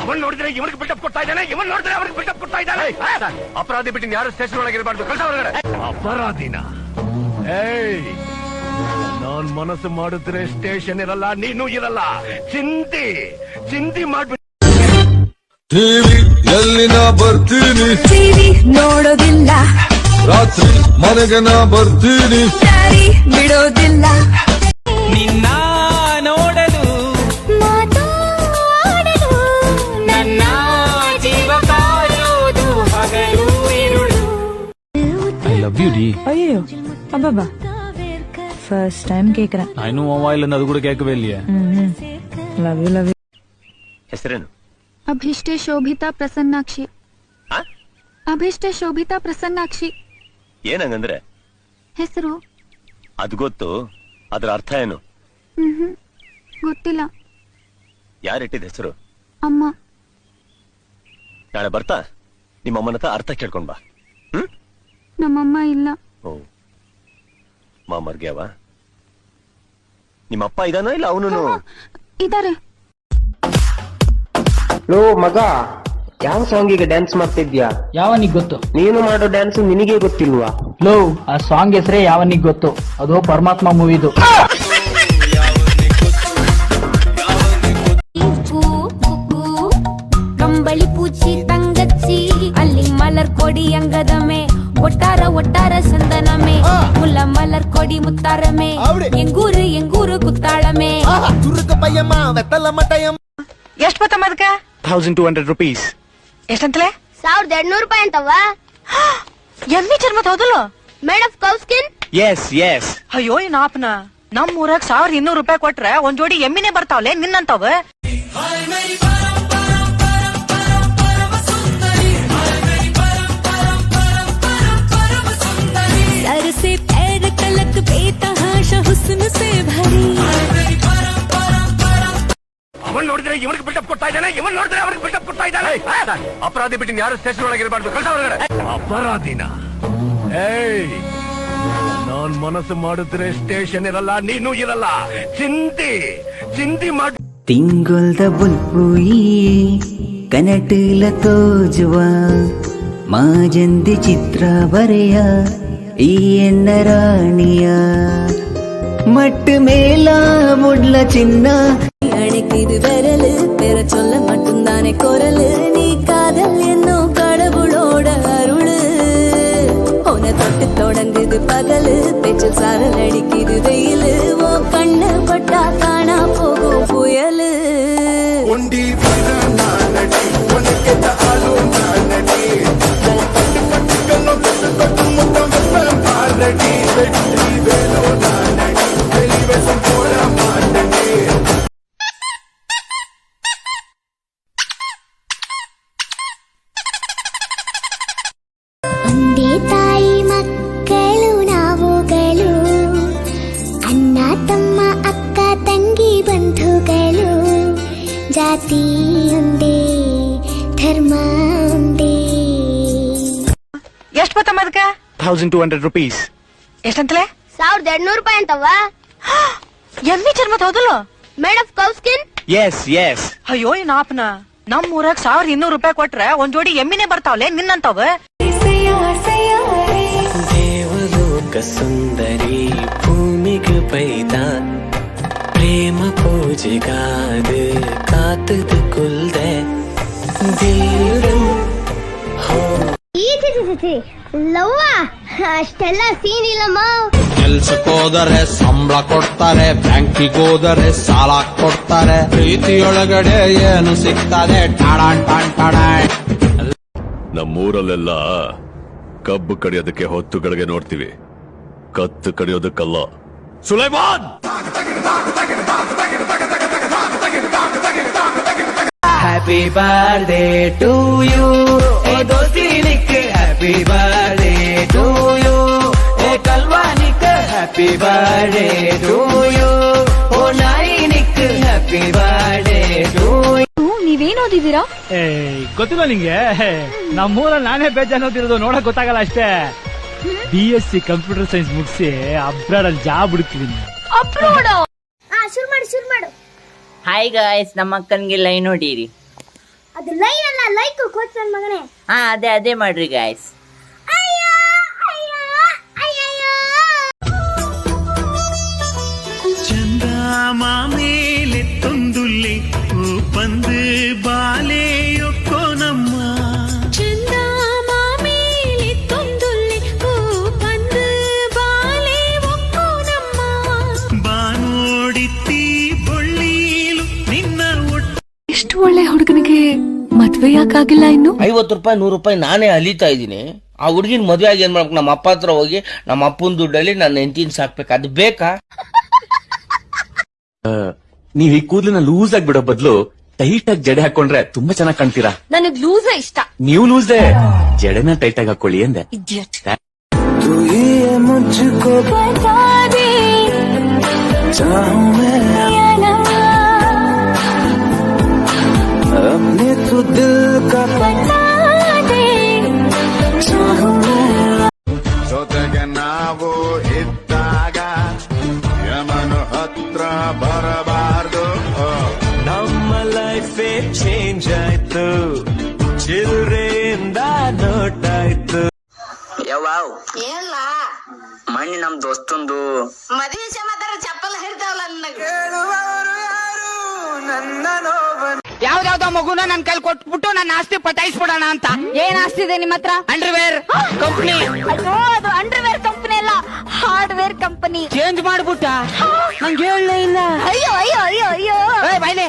ಅವನ್ ನೋಡಿದ್ರೆ ಇವನಿಗೆ ಬಿಲ್ಡಪ್ ಕೊಡ್ತಾ ಇದ್ದಾನೆ, ಇವನ್ ನೋಡಿದ್ರೆ ಅವನಿಗೆ ಬಿಲ್ಡಪ್ ಕೊಡ್ತಾ ಇದ್ದಾನೆ. ಅಪರಾಧಿ ಬಿಟ್ಟು ಯಾರು ಸ್ಟೇಷನ್ ಒಳಗೆ ಇರಬಾರ್ದು. ಕಳ್ಸ ಹೊರಗಡೆ. ಅಪರಾಧಿನ ನಾನ್ ಮನಸ್ಸು ಮಾಡಿದ್ರೆ ಸ್ಟೇಷನ್ ಇರಲ್ಲ, ನೀನು ಇರಲ್ಲ. ಚಿಂತಿ ಮಾಡ್ಬಿಟ್ಟು ಟಿವಿ ಎಲ್ಲಿನ ಬರ್ತೀನಿ, ಟಿವಿ ನೋಡೋದಿಲ್ಲ, ರಾತ್ರಿ ಮನೆಗೆ ನಾ ಬರ್ತೀನಿ, ದಾರಿ ಬಿಡೋದಿಲ್ಲ, ನಿನ್ನ ನೋಡಲು ಮಾತಾಡಲು ನನ್ನ ಜೀವ ಕಾಯೋದು ಹಗಲು ಇರುಳು. I love you, டி. ஐயோ அப்பா ஃபர்ஸ்ட் டைம் கேக்குறேன். நான் இன்னும் உன் வாயில இருந்து அது கூட கேட்கவே இல்லையே. Love you. ಹೆಸರೇನು? ಅಭಿಷ್ಟೆ ಶೋಭಿತಾ ಪ್ರಸನ್ನಾಕ್ಷಿ. ಅಭಿಷ್ಟೆ ಶೋಭಿತಾ ಪ್ರಸನ್ನಾಕ್ಷಿ ಏನಂಗಂದ್ರೆ ಹೆಸರು? ಅದು ಗೊತ್ತು, ಅದ್ರ ಅರ್ಥ ಏನು? ಗೊತ್ತಿಲ್ಲ. ಯಾರಿಟ್ಟಿದ ಹೆಸರು? ಅಮ್ಮ. ನಾಳೆ ಬರ್ತಾ ನಿಮ್ಮ ಅಮ್ಮನ ಹತ್ರ ಅರ್ಥ ಕೇಳ್ಕೊಂಡ್ ಬಾ. ನಮ್ಮಮ್ಮ ಇಲ್ಲ. ಓ, ಮಾಮರ್ಗ್ಯಾವ? ನಿಮ್ಮ ಅಪ್ಪ ಇದಾನ ಇಲ್ಲ ಅವನು? ಇದಾರೆ. ಲೋ ಮಗ, ಯಾವ ಸಾಂಗಿಗೆ ಡ್ಯಾನ್ಸ್ ಮಾಡ್ತಿದ್ಯಾ? ಯಾವನಿಗೆ ಗೊತ್ತು? ನೀನು ಮಾಡೋ ಡ್ಯಾನ್ಸ್ ನಿನಗೆ ಗೊತ್ತಿಲ್ವಾ? ಲೋ, ಆ ಸಾಂಗ್ ಹೆಸರೇ ಯಾವನಿಗೆ ಗೊತ್ತು? ಅದು ಪರಮಾತ್ಮ ಮೂವಿದು. ಕಂಬಳಿ ಪೂಚಿ ತಂಗಚ್ಚಿ ಅಲ್ಲಿ ಮಲರ್ ಕೊಡಿ ಅಂಗದಮೆ ಒಟ್ಟಾರ ಸಂದನಮೆ ಮುಲ್ಲ ಮಲರ್ ಕೊಡಿ ಮುತ್ತಾರಮೆ ಎಂಗೂರು ಕುತ್ತಾಳಮೆ. ಎಷ್ಟು ಬತ್ತಮ್ಮ ಅದಕ್ಕೆ? 1200 rupees. ಎಷ್ಟಂತಲೇ? 1200 ರೂಪಾಯಿ ಅಂತವ. ಎಮ್ಮಿ ಚರ್ಮದ ಹೌದಲ್ಲ? Made of cow skin. Yes. ಅಯ್ಯೋ ಇನ್ ಆಪ್ನ ನಮ್ ಊರಾಗ 1200 ರೂಪಾಯಿ ಕೊಟ್ರೆ ಒಂದ್ ಜೋಡಿ ಎಮ್ಮಿನೇ ಬರ್ತಾವಲೆ ನಿನ್ನಂತವ. सर से पैर तलक बेतहाशा हुस्न से भरी. ಅವನ್ ನೋಡಿದ್ರೆ ಇವನಿಗೆ ಬಿಲ್ಡಪ್ ಕೊಡ್ತಾ ಇದ್ದಾನೆ, ಇವನ್ ನೋಡಿದ್ರೆ ಅವನಿಗೆ ಬಿಲ್ಡಪ್ ಕೊಡ್ತಾ ಇದ್ದಾನೆ. ಅಪರಾಧಿ ಬಿಟ್ಟು ಯಾರು ಸ್ಟೇಷನ್ ಒಳಗೆ ಇರಬಾರ್ದು. ಕಳ್ಸ ಹೊರಗಡೆ. ಅಪರಾಧಿನ ನಾನ್ ಮನಸ್ಸು ಮಾಡಿದ್ರೆ ಸ್ಟೇಷನ್ ಇರಲ್ಲ, ನೀನು ಇರಲ್ಲ. ಚಿಂತಿ ಮಾಡಿ ತಿಂಗೊಲ್ದ ಬುಲ್ಪುಯಿ ಕನಟುಲ ತೋಜುವ ಮಾಜಂದಿ ಚಿತ್ರ ಬರೆಯ ಈ ಎನ್ನ ರಾಣಿಯ மட்டு மேலா முட்ல சின்ன அணைக்குது விரலு பெற சொல்ல மட்டும்தானே குரலு. நீ காதல் என்னும் கடவுளோட அருளு. உன தொட்டு தொடங்குது பகலு, பேச்சில் சாரல் அடிக்குது வெயிலு. ஓ கண்ணு பட்டா காணா போகும் புயலு. ಒಂದೇ ತಾಯಿ ಮಕ್ಕಳು ನಾವುಗಳು, ಅಣ್ಣ ತಮ್ಮ ಅಕ್ಕ ತಂಗಿ ಬಂಧುಗಳು, ಜಾತಿ ಒಂದೇ ಧರ್ಮ ಒಂದೇ. ಎಷ್ಟು ಬತ್ತಮ್ಮ ಅದಕ್ಕೆ? 1200 rupees. ಎಷ್ಟಂತಲೇ? 1200 ರೂಪಾಯಿ ಅಂತವ. ಎಮ್ಮಿ ಚರ್ಮದ ಹೌದಲ್ಲ? Made of cow skin. Yes. ಅಯ್ಯೋ ಇನ್ ಆಪ್ನ ನಮ್ ಊರಾಗ 1200 ರೂಪಾಯಿ ಕೊಟ್ರೆ ಒಂದ್ ಜೋಡಿ ಎಮ್ಮಿನೇ ಬರ್ತಾವಲೆ ನಿನ್ನಂತವ. ದೇವಲೋಕ ಸುಂದರಿ ಭೂಮಿಗೆ ಪೈದ ಪ್ರೇಮ ಪೂಜೆಗಾದ ಕಾತದ ಕುಲ್ದೆ ಲವ್ವ ಅಷ್ಟೆಲ್ಲ ಸೀನ್ ಇಲ್ಲಮ್ಮ. ಕೆಲ್ಸಕ್ಕೋದರೆ ಸಂಬಳ ಕೊಡ್ತಾರೆ, ಬ್ಯಾಂಕಿಗೆ ಹೋದರೆ ಸಾಲ ಕೊಡ್ತಾರೆ, ಪ್ರೀತಿಯೊಳಗಡೆ ಏನು ಸಿಗ್ತದೆ ಟಾಡಾನ್ ಟಾನ್ ಟಾಡಾನ್. ನಮ್ಮೂರಲ್ಲೆಲ್ಲ ಕಬ್ಬು ಕಡಿಯೋದಕ್ಕೆ ಹೊತ್ತುಗಳಿಗೆ ನೋಡ್ತೀವಿ, ಕತ್ತು ಕಡಿಯೋದಕ್ಕಲ್ಲ. Sulaiman happy birthday to you ಏ ದೋಸ್ತಿನಿಕ್, ಹ್ಯಾಪಿ ಬರ್ಡೇ ಟು ಯು ಏ ಕಲ್ವಾನಿಕ್, ಹ್ಯಾಪಿ ಬರ್ಡೇ ಟು ಯು ಓ ನಾಯಿನಿಕ್, ಹ್ಯಾಪಿ ಬರ್ಡೇ ಟು ಯು. ನೀವೇನ್ ಓದಿದ್ದೀರಾ? ಗೊತ್ತಿಲ್ಲ ನಿಂಗೆ? ನಮ್ಮೂರಲ್ಲಿ ನಾನೇ ಬೇಜಾನ್ ಓದಿರೋದು, ನೋಡಕ್ ಗೊತ್ತಾಗಲ್ಲ ಅಷ್ಟೇ. BSc ಕಂಪ್ಯೂಟರ್ ಸೈನ್ಸ್ ಮುಗಿಸಿ ಅಬ್ರಾಡ್ ಅಲ್ಲಿ ಜಾಬ್ ಹುಡುಕ್ತಿದ್ದೀನಿ. ಶುರು ಮಾಡು. ಹಾಯ್ ಗಾಯ್ಸ್, ನಮ್ಮ ಅಕ್ಕನ್ಗೆ ಲೈನ್ ಹೊಡೀರಿ. ಅದು ಅದು ಲೈ ಅಲ್ಲ ಲೈಕ್ ಕೋಚ್ ನನ್ ಮಗನೇ. ಹಾ ಅದೇ ಮಾಡ್ರಿ ಗಾಯ್ಸ್. ಅಯ್ಯೋ ಅಯ್ಯೋ ಅಯ್ಯೋ ಚಂದ ಮಾಮೇಲೆ ತೊಂದುಲ್ಲೆ ಪಂದು ಬಾಲೆಯೊಕ್ಕೋ ನಮ್ಮ ಚಂದ ಮಾಮೇಲೆ ತೊಂದುಲ್ಲೆ ಪಂದು ಬಾಲೆ ಒಕ್ಕೋ ನಮ್ಮ ಬಾನೋಡಿತ್ತಿ ಬೊಳ್ಳೀಲು ನಿನ್ನ ಒಟ್ಟು. ಎಷ್ಟು ಒಳ್ಳೆ ಹುಡುಗನಿಗೆ ಮದ್ವೆ ಯಾಕಾಗಿಲ್ಲ ಇನ್ನು? 50 ರೂಪಾಯಿ 100 ರೂಪಾಯಿ ನಾನೇ ಅಲಿತಾ ಇದ್ದೀನಿ. ಆ ಹುಡುಗಿನ ಮದ್ವೆ ಆಗಿ ಏನ್ ಮಾಡ್ಬೇಕು? ನಮ್ಮ ಅಪ್ಪ ಹತ್ರ ಹೋಗಿ ನಮ್ಮ ಅಪ್ಪನ ದುಡ್ಡಲ್ಲಿ ನನ್ನ ಹೆಂಡತಿನ ಸಾಕ್ಬೇಕು, ಅದು ಬೇಕಾ? ನೀವ್ ಈ ಕೂದಲನ್ನ ಲೂಸ್ ಆಗಿ ಬಿಡೋ ಬದಲು ಟೈಟ್ ಆಗಿ ಜಡೆ ಹಾಕೊಂಡ್ರೆ ತುಂಬಾ ಚೆನ್ನಾಗಿ ಕಾಣ್ತೀರಾ. ನನಗ್ ಲೂಸೇ ಇಷ್ಟ. ನೀವು ಲೂಸ್ದೆ ಜಡೆನ ಟೈಟ್ ಆಗಿ ಹಾಕೊಳ್ಳಿ ಎಂದೆ. ಮುಚ್ಚುಕೋ अपने तो दिल का ಜೊತೆಗೆ ನಾವು ಇದ್ದಾಗ ಯಮನು ಹತ್ರ ಬರಬಾರ್ದು. ನಮ್ಮ ಲೈಫೇ ಚೇಂಜ್ ಆಯ್ತು, ಚಿಲ್ರೆಯಿಂದ ನೋಟ್ ಆಯ್ತು. ಯಾವಾವ್ ಏನ್ಲ ಮಣ್ಣಿ ನಮ್ ದೋಸ್ತಂದು ಮದುವೆ ಸಮಾಚಾರ ಚಪ್ಪಲ್ ಹಿಡ್ತಾವಲ್ಲ ನನಗೆ. ಯಾವ್ದಾವ್ದೋ ಮಗುನ ನನ್ ಕೈಲಿ ಕೊಟ್ಬಿಟ್ಟು ನನ್ನ ಆಸ್ತಿ ಪಟಾಯಿಸ್ಬಿಡೋಣ ಅಂತ. ಏನ್ ಆಸ್ತಿದೆ ನಿಮ್ಮ ಹತ್ರ? Underwear company. ಅಯ್ಯೋ ಅದು ಅಂಡರ್ವೇರ್ ಕಂಪನಿ ಅಲ್ಲ, ಹಾರ್ಡ್ವೇರ್ ಕಂಪನಿ. ಚೇಂಜ್ ಮಾಡ್ಬಿಟ್ಟ, ನಂಗೆ ಹೇಳಲೇ ಇಲ್ಲ. ಅಯ್ಯೋ ಅಯ್ಯೋ ಅಯ್ಯೋ ಅಯ್ಯೋ ಬಾಯ್ಲೆ